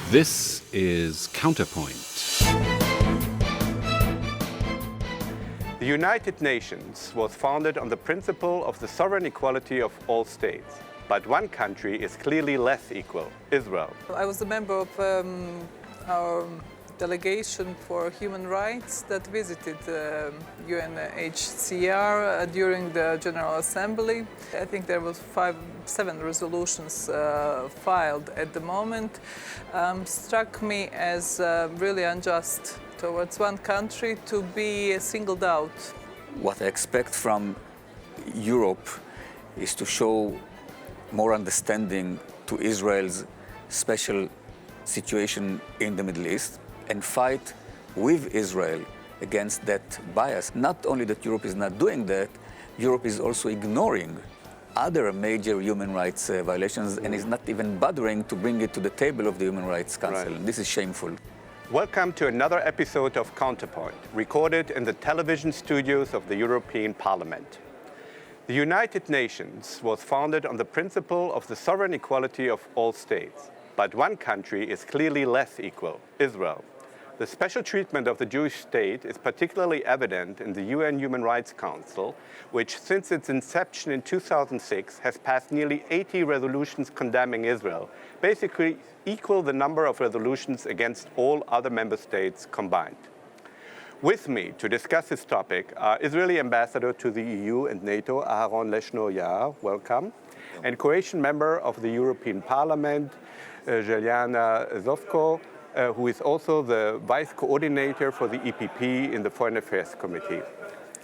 This is Counterpoint. The United Nations was founded on the principle of the sovereign equality of all states. But one country is clearly less equal, Israel. I was a member of our delegation for human rights that visited UNHCR during the General Assembly. I think there was 7 resolutions filed at the moment. Struck me as really unjust towards one country to be singled out. What I expect from Europe is to show more understanding to Israel's special situation in the Middle East and fight with Israel against that bias. Not only that Europe is not doing that, Europe is also ignoring other major human rights violations and is not even bothering to bring it to the table of the Human Rights Council. Right. This is shameful. Welcome to another episode of Counterpoint, recorded in the television studios of the European Parliament. The United Nations was founded on the principle of the sovereign equality of all states. But one country is clearly less equal, Israel. The special treatment of the Jewish state is particularly evident in the UN Human Rights Council, which since its inception in 2006 has passed nearly 80 resolutions condemning Israel, basically equal the number of resolutions against all other member states combined. With me to discuss this topic are Israeli ambassador to the EU and NATO, Aharon Leshno Yaar, welcome, and Croatian member of the European Parliament, Željana Zovko, who is also the vice coordinator for the EPP in the Foreign Affairs Committee.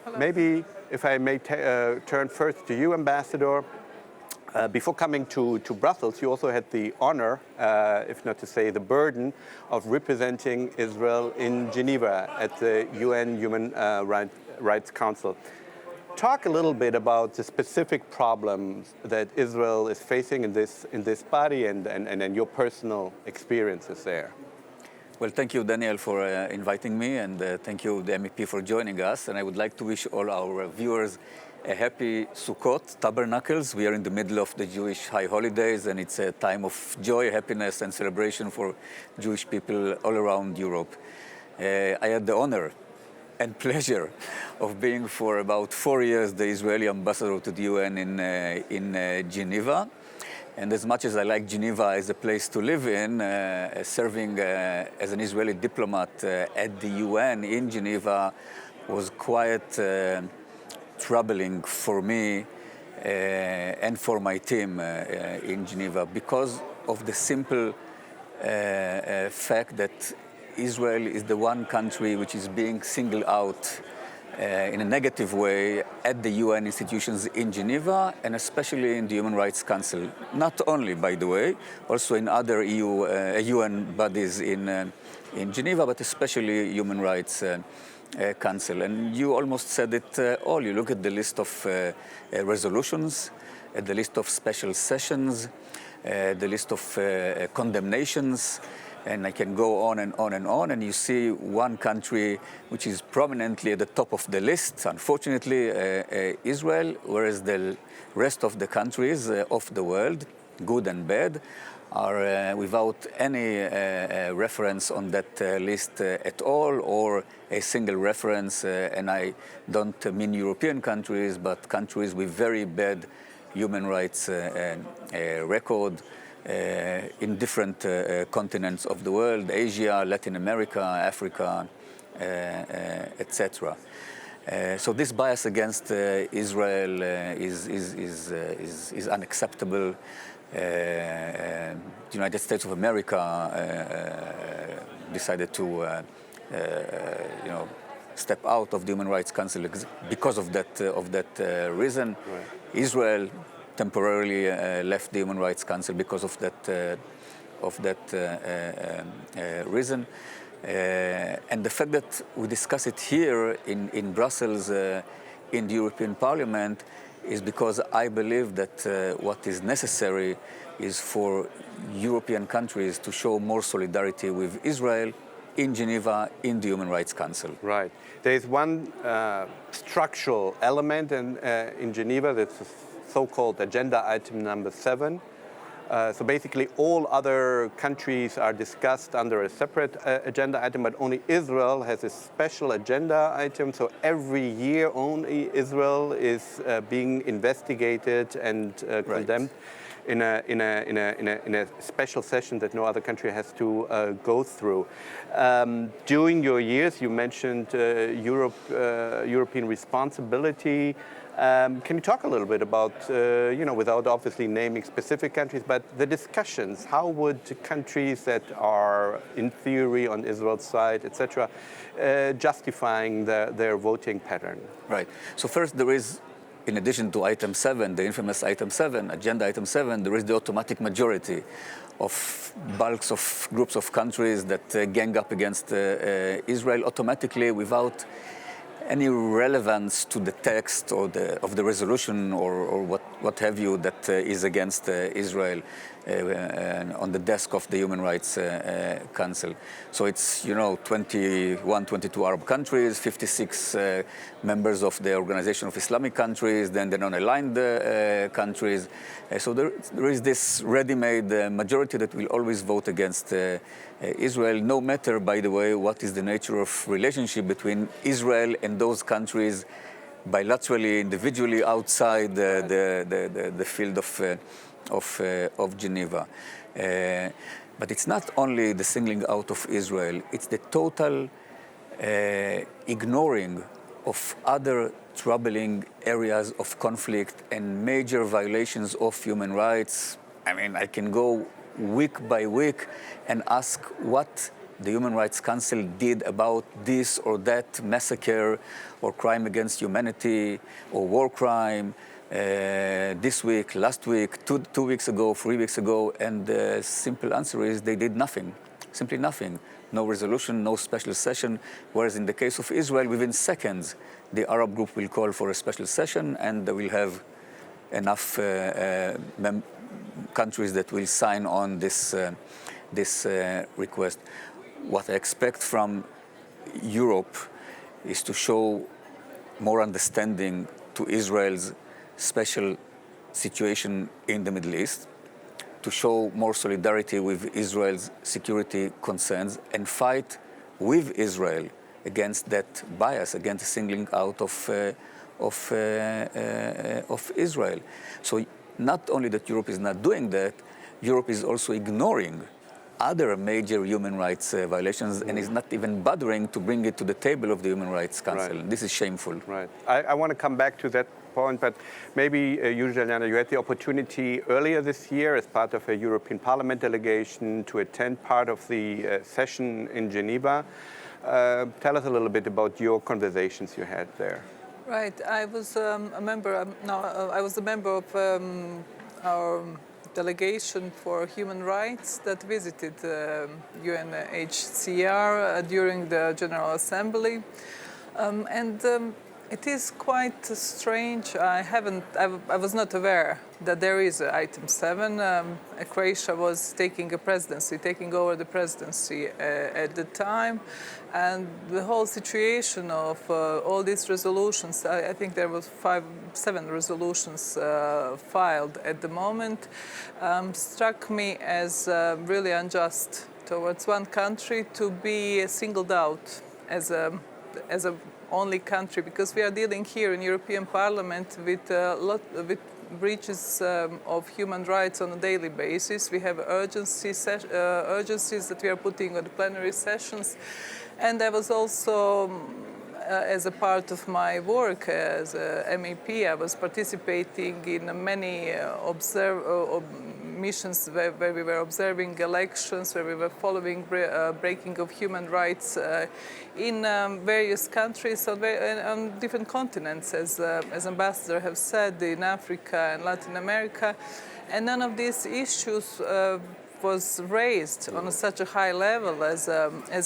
Hello. Maybe if I may turn first to you, Ambassador. Before coming to Brussels, you also had the honor, if not to say the burden, of representing Israel in Geneva at the UN Human Rights Council. Talk a little bit about the specific problems that Israel is facing in this body and your personal experiences there. Well, thank you, Daniel, for inviting me, and thank you, the MEP, for joining us. And I would like to wish all our viewers a happy Sukkot, Tabernacles. We are in the middle of the Jewish high holidays, and it's a time of joy, happiness, and celebration for Jewish people all around Europe. I had the honor and pleasure of being for about 4 years the Israeli ambassador to the UN in Geneva. And as much as I like Geneva as a place to live in, serving as an Israeli diplomat at the UN in Geneva was quite troubling for me and for my team in Geneva because of the simple fact that Israel is the one country which is being singled out in a negative way at the UN institutions in Geneva and especially in the Human Rights Council. Not only, by the way, also in other UN bodies in Geneva, but especially Human Rights Council. And you almost said it all. You look at the list of resolutions, at the list of special sessions, the list of condemnations, and I can go on and on and on, and you see one country which is prominently at the top of the list, unfortunately, Israel, whereas the rest of the countries of the world, good and bad, are without any reference on that list at all, or a single reference, and I don't mean European countries, but countries with very bad human rights record, in different continents of the world, Asia, Latin America, Africa, etc. So this bias against Israel is unacceptable. The United States of America decided to step out of the Human Rights Council because of that reason. Right. Israel temporarily left the Human Rights Council because of that reason. And the fact that we discuss it here in Brussels, in the European Parliament, is because I believe that what is necessary is for European countries to show more solidarity with Israel in Geneva, in the Human Rights Council. Right. There is one structural element in Geneva that's so-called agenda item number 7, So basically all other countries are discussed under a separate agenda item, but only Israel has a special agenda item. So every year only Israel is being investigated and condemned in a special session that no other country has to go through. During your years, you mentioned European responsibility. Can you talk a little bit about, without obviously naming specific countries, but the discussions? How would countries that are in theory on Israel's side, etc., justifying their voting pattern? Right. So first there is, in addition to item 7, the infamous item 7, agenda item 7, there is the automatic majority of bulks of groups of countries that gang up against Israel automatically without any relevance to the text or of the resolution or what have you that is against Israel on the desk of the Human Rights Council. So it's 21, 22 Arab countries, 56 members of the Organization of Islamic Countries, then the non-aligned countries. So there is this ready-made majority that will always vote against Israel, no matter, by the way, what is the nature of relationship between Israel and those countries bilaterally, individually, outside the field of Geneva. But it's not only the singling out of Israel, it's the total ignoring of other troubling areas of conflict and major violations of human rights. I mean, I can go week by week and ask what the Human Rights Council did about this or that massacre or crime against humanity or war crime this week, last week, 2 weeks ago, 3 weeks ago, and the simple answer is they did nothing, simply nothing. No resolution, no special session, whereas in the case of Israel, within seconds, the Arab group will call for a special session and they will have enough countries that will sign on this request. What I expect from Europe is to show more understanding to Israel's special situation in the Middle East, to show more solidarity with Israel's security concerns and fight with Israel against that bias, against the singling out of Israel. So not only that Europe is not doing that, Europe is also ignoring other major human rights violations and is not even bothering to bring it to the table of the Human Rights Council. Right. This is shameful. Right. I want to come back to that point, but maybe you, Željana, you had the opportunity earlier this year as part of a European Parliament delegation to attend part of the session in Geneva. Tell us a little bit about your conversations you had there. Right. I was a member. I was a member of our delegation for human rights that visited UNHCR during the General Assembly, it is quite strange. I was not aware that there is item 7. Croatia was taking over the presidency at the time, and the whole situation of all these resolutions, I think there was 7 resolutions filed at the moment, struck me as really unjust towards one country to be singled out as a only country, because we are dealing here in European Parliament with breaches of human rights on a daily basis. We have urgencies that we are putting on the plenary sessions, and I was also, as a part of my work as a MEP, I was participating in many missions where we were observing elections, where we were following breaking of human rights in various countries on different continents, as Ambassador have said, in Africa and Latin America. And none of these issues was raised on such a high level as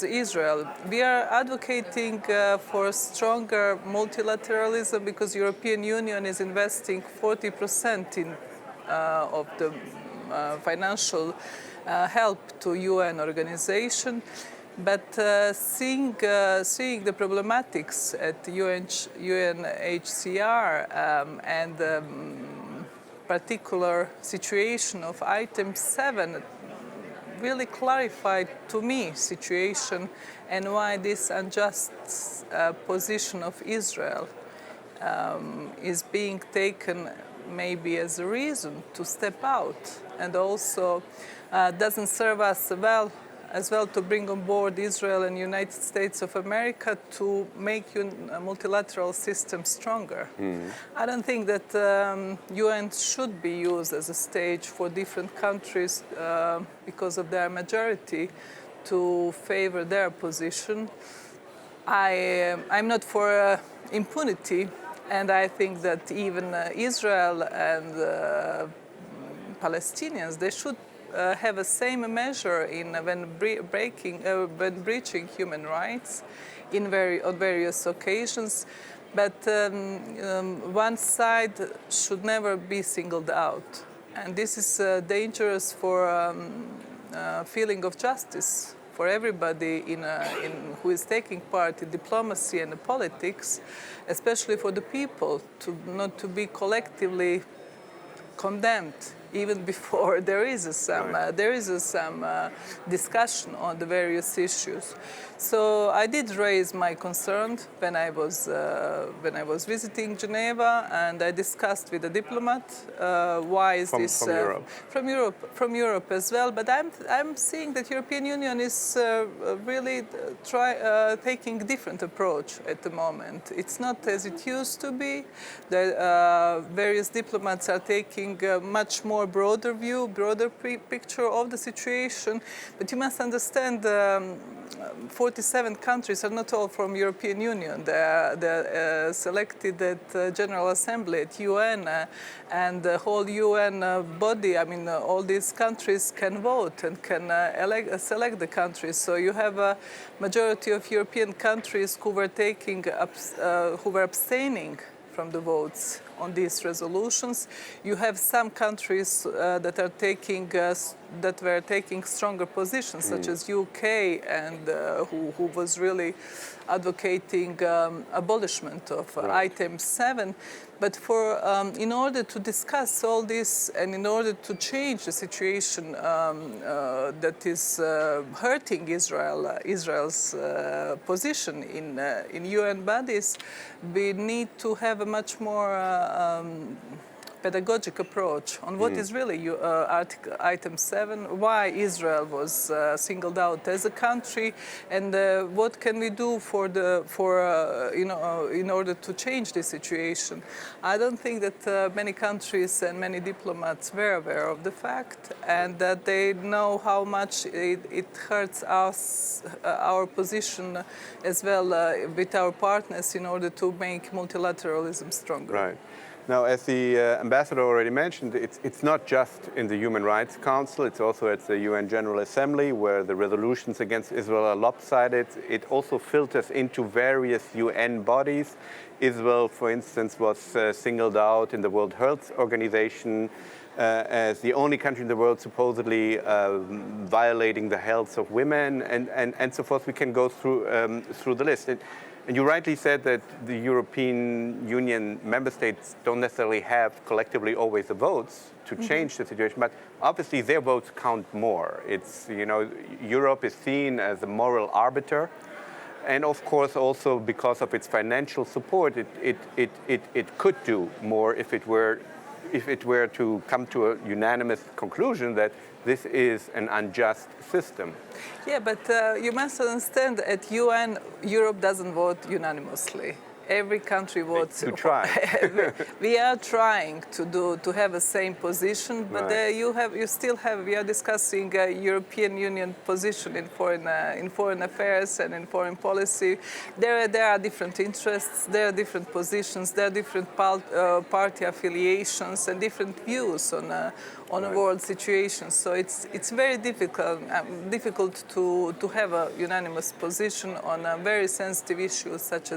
Israel. We are advocating for stronger multilateralism because European Union is investing 40% of the financial help to UN organization. But seeing the problematics at UNHCR and particular situation of item 7 really clarified to me situation and why this unjust position of Israel is being taken maybe as a reason to step out, and also doesn't serve us well as well to bring on board Israel and United States of America to make a multilateral system stronger. I don't think that UN should be used as a stage for different countries because of their majority to favor their position. I'm not for impunity, and I think that even Israel and Palestinians, they should have a same measure in when breaching human rights on various occasions, but one side should never be singled out, and this is dangerous for feeling of justice for everybody who is taking part in diplomacy and politics, especially for the people, not to be collectively condemned even before there is some discussion on the various issues. So I did raise my concern when I was visiting Geneva, and I discussed with the diplomat why is this from Europe as well. But I'm seeing that European Union is really taking a different approach at the moment. It's not as it used to be. The various diplomats are taking a much more broader view, broader picture of the situation. But you must understand. 47 countries are not all from European Union. They're selected at General Assembly, at UN, and the whole UN body. I mean, all these countries can vote and can select the countries. So you have a majority of European countries who were abstaining from the votes on these resolutions. You have some countries that were taking stronger positions, such as UK, and who was really advocating abolishment of item 7. But in order to discuss all this and in order to change the situation that is hurting Israel's position in UN bodies, we need to have a much more pedagogic approach on what is really item 7, why Israel was singled out as a country, and what can we do in order to change this situation. I don't think that many countries and many diplomats were aware of the fact, and that they know how much it hurts us, our position as well with our partners in order to make multilateralism stronger. Right. Now, as the ambassador already mentioned, it's not just in the Human Rights Council, it's also at the UN General Assembly, where the resolutions against Israel are lopsided. It also filters into various UN bodies. Israel, for instance, was singled out in the World Health Organization as the only country in the world supposedly violating the health of women, and so forth. We can go through the list. And you rightly said that the European Union member states don't necessarily have collectively always the votes to change the situation, but obviously their votes count more. It's, Europe is seen as a moral arbiter, and of course also because of its financial support, it could do more if it were to come to a unanimous conclusion that this is an unjust system. Yeah, but you must understand, at UN, Europe doesn't vote unanimously. Every country votes. To try. We are trying to have the same position, but you still have. We are discussing a European Union position in foreign affairs and in foreign policy. There are different interests, there are different positions, there are different party affiliations and different views on a world situation. So it's very difficult to have a unanimous position on a very sensitive issue such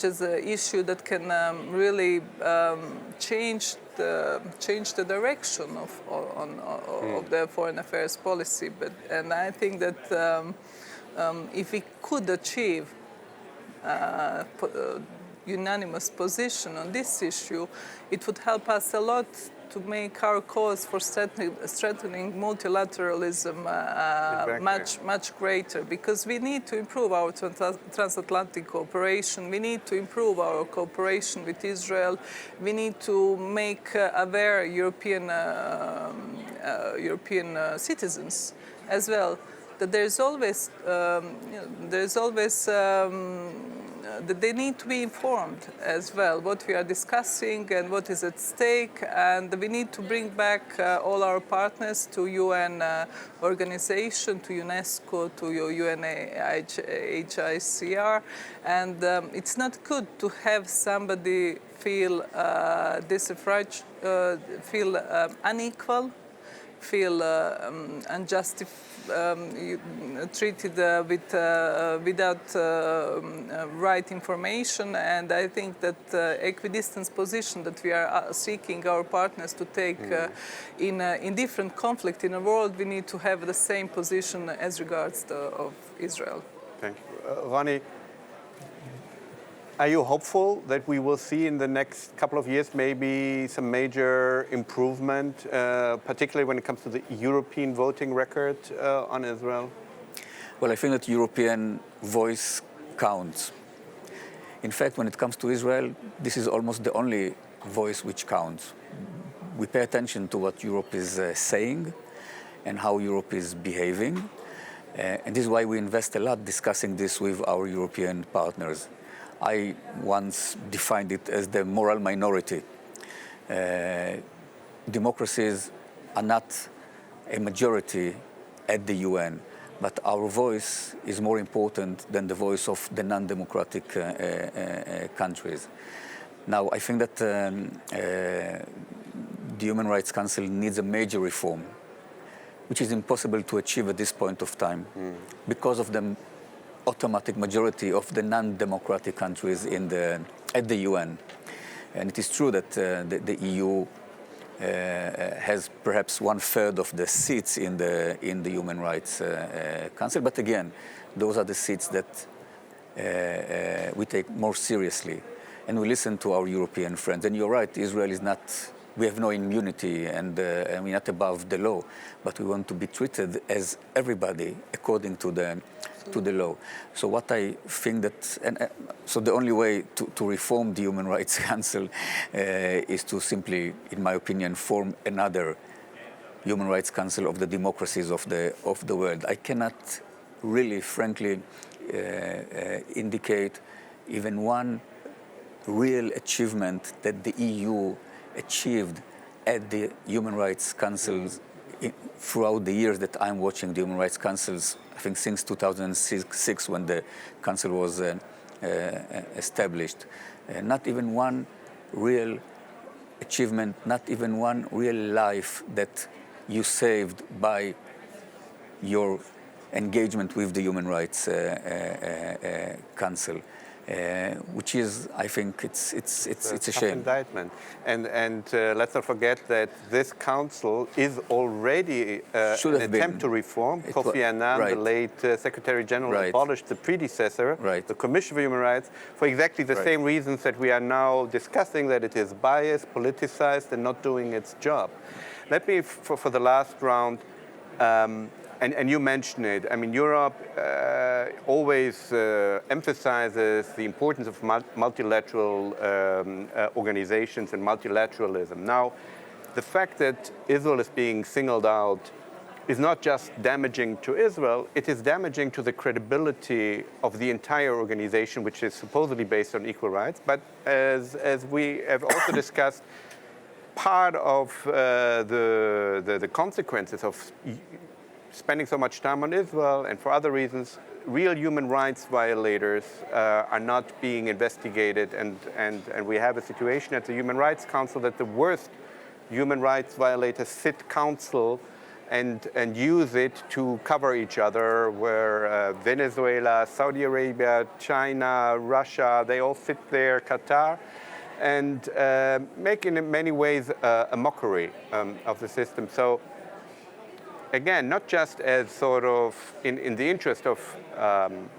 as an issue that can really change the direction of the foreign affairs policy. And I think that if we could achieve unanimous position on this issue, it would help us a lot to make our cause for strengthening multilateralism much greater, because we need to improve our transatlantic cooperation, we need to improve our cooperation with Israel, we need to make aware European citizens as well that there's always that they need to be informed as well what we are discussing and what is at stake, and we need to bring back all our partners to UN organization, to UNESCO, to UNHCR, and it's not good to have somebody feel disenfranchised, feel unequal, feel treated without right information, and I think that equidistance position that we are seeking our partners to take in different conflict in the world, we need to have the same position as regards of Israel. Thank you. Ronnie, are you hopeful that we will see in the next couple of years maybe some major improvement, particularly when it comes to the European voting record on Israel? Well, I think that European voice counts. In fact, when it comes to Israel, this is almost the only voice which counts. We pay attention to what Europe is saying and how Europe is behaving. And this is why we invest a lot discussing this with our European partners. I once defined it as the moral minority. Democracies are not a majority at the UN, but our voice is more important than the voice of the non-democratic countries. Now, I think that the Human Rights Council needs a major reform, which is impossible to achieve at this point of time because of the automatic majority of the non-democratic countries at the UN. And it is true that the EU has perhaps 1/3 of the seats in the Human Rights Council, but again, those are the seats that we take more seriously, and we listen to our European friends. And you're right, Israel is not, we have no immunity, and we're not above the law, but we want to be treated as everybody according to the law. So what I think that, so the only way to reform the Human Rights Council is to simply, in my opinion, form another Human Rights Council of the democracies of the world. I cannot really, frankly, indicate even one real achievement that the EU achieved at the Human Rights Councils throughout the years that I'm watching the Human Rights Councils. I think since 2006 when the council was established. Not even one real achievement, not even one real life that you saved by your engagement with the Human Rights Council. Which is, I think, it's a shame. Indictment, and let's not forget that this council is already an attempt to reform. Kofi Annan, the late Secretary General, abolished the predecessor, the Commission for Human Rights, for exactly the same reasons that we are now discussing, that it is biased, politicized, and not doing its job. Let me, for the last round. And you mentioned it. I mean, Europe always emphasizes the importance of multilateral organizations and multilateralism. Now, the fact that Israel is being singled out is not just damaging to Israel, it is damaging to the credibility of the entire organization, which is supposedly based on equal rights. But as we have also discussed, part of the consequences of spending so much time on Israel and for other reasons, real human rights violators are not being investigated, and we have a situation at the Human Rights Council that the worst human rights violators sit council and use it to cover each other, where Venezuela, Saudi Arabia, China, Russia, they all sit there, Qatar, and make in many ways a mockery of the system. So again, not just as sort of in the interest of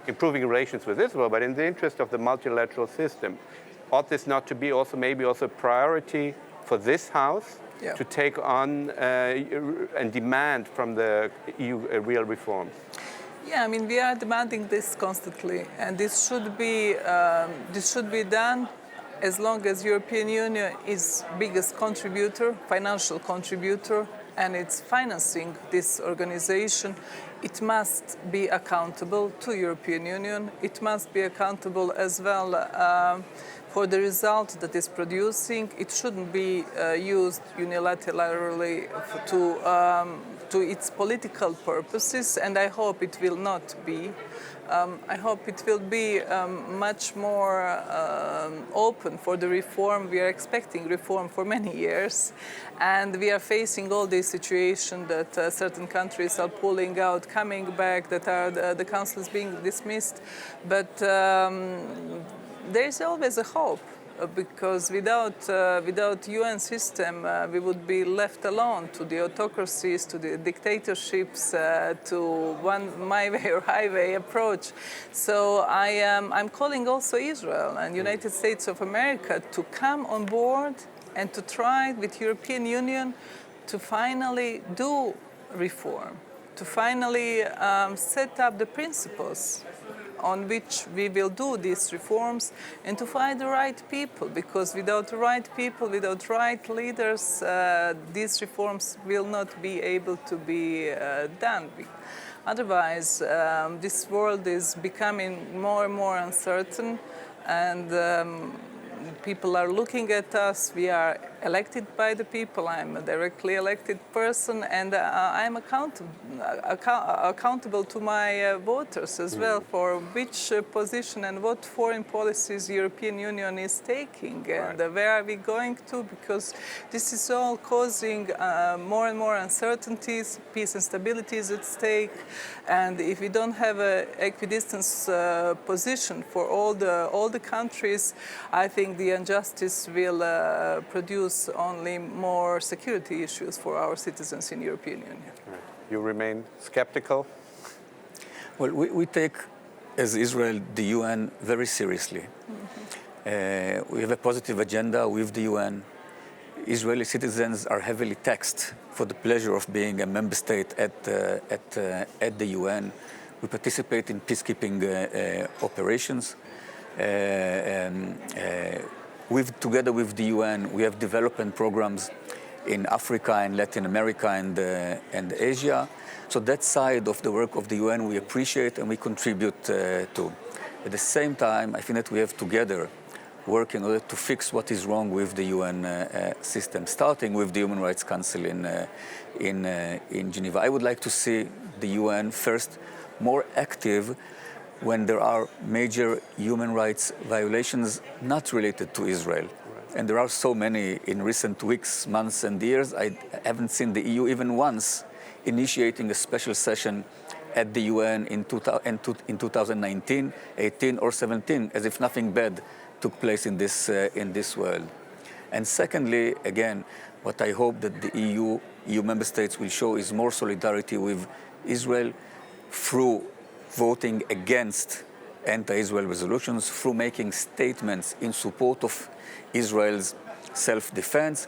improving relations with Israel, but in the interest of the multilateral system. ought this not to be also maybe also a priority for this House to take on and demand from the EU real reforms? Yeah, I mean, we are demanding this constantly, and this should be done as long as European Union is biggest contributor, financial contributor, and it's financing this organization. It must be accountable to European Union. It must be accountable as well for the result that it's producing. It shouldn't be used unilaterally to its political purposes, and I hope it will not be. I hope it will be much more open for the reform. We are expecting reform for many years, and we are facing all these situations that certain countries are pulling out, coming back, that the council is being dismissed. But there is always a hope. Because without UN system, we would be left alone to the autocracies, to the dictatorships, to my way or highway approach. So I'm calling also Israel and United States of America to come on board and to try with European Union to finally do reform, to finally set up the principles on which we will do these reforms, and to find the right people, because without the right people, without right leaders, these reforms will not be able to be done. Otherwise, this world is becoming more and more uncertain, and people are looking at us. We are elected by the people. I'm a directly elected person, and I'm accountable to my voters as well for which position and what foreign policies the European Union is taking, and where are we going to, because this is all causing more and more uncertainties. Peace and stability is at stake, and if we don't have an equidistance position for all the countries, I think the injustice will produce only more security issues for our citizens in the European Union. You remain skeptical? Well, we take, as Israel, the UN very seriously. We have a positive agenda with the UN. Israeli citizens are heavily taxed for the pleasure of being a member state at the UN. We participate in peacekeeping operations. Together with the UN, we have development programs in Africa and Latin America and Asia. So that side of the work of the UN we appreciate and we contribute to. At the same time, I think that we have together work in order to fix what is wrong with the UN system, starting with the Human Rights Council in Geneva. I would like to see the UN first more active when there are major human rights violations not related to Israel. And there are so many in recent weeks, months, and years. I haven't seen the EU even once initiating a special session at the UN in 2019, 18, or 17, as if nothing bad took place in this world. And secondly, again, what I hope that the EU member states will show is more solidarity with Israel through voting against anti-Israel resolutions, through making statements in support of Israel's self-defense,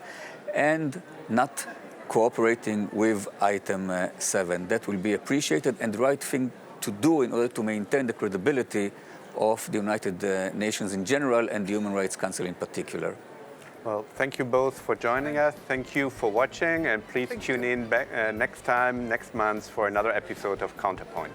and not cooperating with item 7. That will be appreciated and the right thing to do in order to maintain the credibility of the United Nations in general and the Human Rights Council in particular. Well, thank you both for joining us. Thank you for watching, and please tune in back, next month for another episode of Counterpoint.